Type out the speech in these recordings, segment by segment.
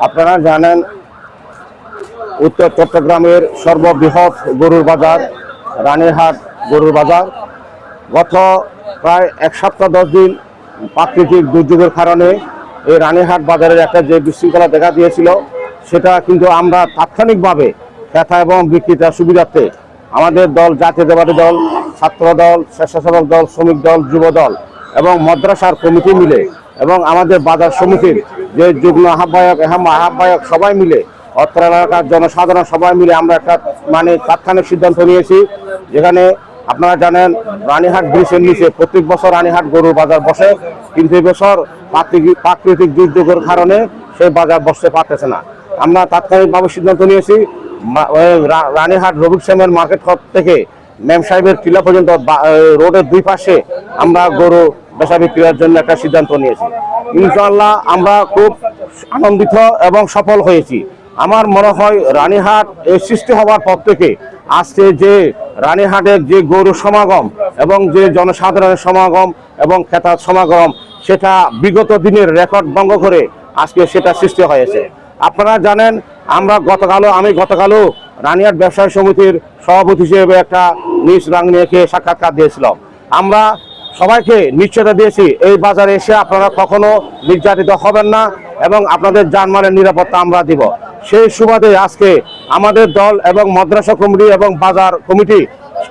আপনারা জানেন উত্তর চট্টগ্রামের সর্ববৃহৎ গরুর বাজার রানীরহাট গরুর বাজার গত প্রায় 1 সপ্তাহ 10 দিন প্রাকৃতিক দুর্যোগের কারণে এই রানীরহাট বাজারের একটা যে বিশৃঙ্খলা দেখা দিয়েছিল সেটা কিন্তু আমরা তাৎক্ষণিকভাবে ক্রেতা এবং বিক্রেতার সুবিধার্থে আমাদের দল জাতীয়তাবাদী দল, ছাত্র দল, স্বেচ্ছাসেবক দল, শ্রমিক দল, যুব দল এবং মাদ্রাসার কমিটি মিলে এবং আমাদের বাজার সমিতির যে যুগ্ম আহ্বায়ক সবাই মিলে অত্র এলাকার জনসাধারণ সবাই মিলে আমরা একটা তাৎক্ষণিক সিদ্ধান্ত নিয়েছি। যেখানে আপনারা জানেন রানীরহাট ব্রিজের নিচে প্রত্যেক বছর রানীরহাট গরুর বাজার বসে, কিন্তু এবছর প্রাকৃতিক দুর্যোগের কারণে সেই বাজার বসতে পারতেছে না। আমরা তাৎক্ষণিকভাবে সিদ্ধান্ত নিয়েছি রানীরহাট রবিক শ্যামের মার্কেট থেকে মেম সাহেবের টিলা পর্যন্ত রোডের দুই পাশে আমরা গরু বেচা বিক্রির জন্য একটা সিদ্ধান্ত নিয়েছি। ইনশাআল্লাহ আমরা খুব আনন্দিত এবং সফল হয়েছি। আমার মনে হয় রানীরহাট এই সৃষ্টি হওয়ার পর থেকে আজকে যে রানীরহাটের যে গরু সমাগম এবং যে জনসাধারণের সমাগম এবং ক্রেতার সমাগম সেটা বিগত দিনের রেকর্ড ভঙ্গ করে আজকে সেটা সৃষ্টি হয়েছে। আপনারা জানেন আমি গতকালও রানীরহাট ব্যবসায়ী সমিতির সভাপতি হিসেবে একটা নিজ রাঙ্গিয়াকে সাক্ষাৎকার দিয়েছিলাম। আমরা সবাইকে নিশ্চয়তা দিয়েছি এই বাজারে এসে আপনারা কখনো নির্যাতিত হবেন না এবং আপনাদের জানমালের নিরাপত্তা আমরা দিব। সেই সুবাদে আজকে আমাদের দল এবং মাদ্রাসা কমিটি এবং বাজার কমিটি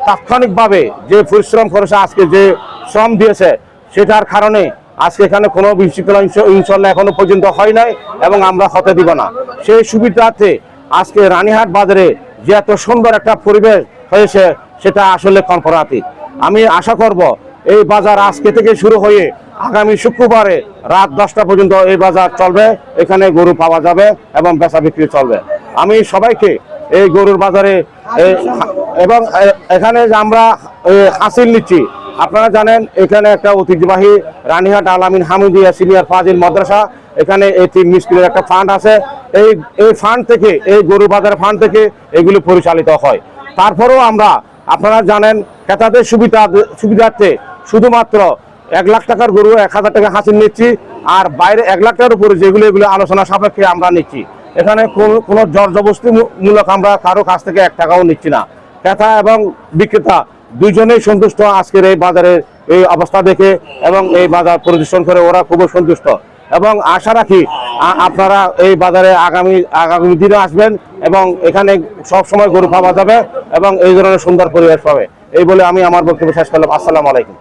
তাৎক্ষণিকভাবে যে পরিশ্রম করেছে, আজকে যে শ্রম দিয়েছে সেটার কারণে আজকে এখানে কোনো বিশৃঙ্খলা ইনশাল্লাহ এখনো পর্যন্ত হয় নাই এবং আমরা হতে দিব না। সেই সুবিধার্থে আজকে রানীরহাট বাজারে যে এত সুন্দর একটা পরিবেশ হয়েছে সেটা আসলে কল্পনাতীত। আমি আশা করব এই বাজার আজকে থেকে শুরু হয়ে আগামী শুক্রবারে রাত 10টা পর্যন্ত এই বাজার চলবে। এখানে গরু পাওয়া যাবে এবং বেচা বিক্রি চলবে। আমি সবাইকে এই গরুর বাজারে এবং এখানে আমরা হাসিল নিচ্ছি। আপনারা জানেন এখানে একটা ঐতিহ্যবাহী রানীরহাট আল-আমিন হামিদিয়া সিনিয়র ফাজিল মাদ্রাসা, এখানে এটিএম মিসকিলের একটা ফান্ড আছে। এই ফান্ড থেকে, এই গরু বাজার ফান্ড থেকে এগুলি পরিচালিত হয়। তারপরেও আপনারা জানেন ক্রেতাদের সুবিধার্থে শুধুমাত্র 1 লাখ টাকার গরু 1000 টাকা হাসিল নিচ্ছি, আর বাইরে 1 লাখ টাকার উপরে এগুলো আলোচনা সাপেক্ষে আমরা নিচ্ছি। এখানে কোনো জবরদস্তি মূলক আমরা কারো কাছ থেকে 1 টাকাও নিচ্ছি না। ক্রেতা এবং বিক্রেতা দুজনেই সন্তুষ্ট আজকের এই বাজারের এই অবস্থা দেখে এবং এই বাজার পরিদর্শন করে ওরা খুবই সন্তুষ্ট এবং আশা রাখি আপনারা এই বাজারে আগামী দিনে আসবেন এবং এখানে সব সময় গরু পাওয়া যাবে এবং এই ধরনের সুন্দর পরিবেশ পাবে। এই বলে আমি আমার বক্তব্য শেষ করলাম। আসসালামু আলাইকুম।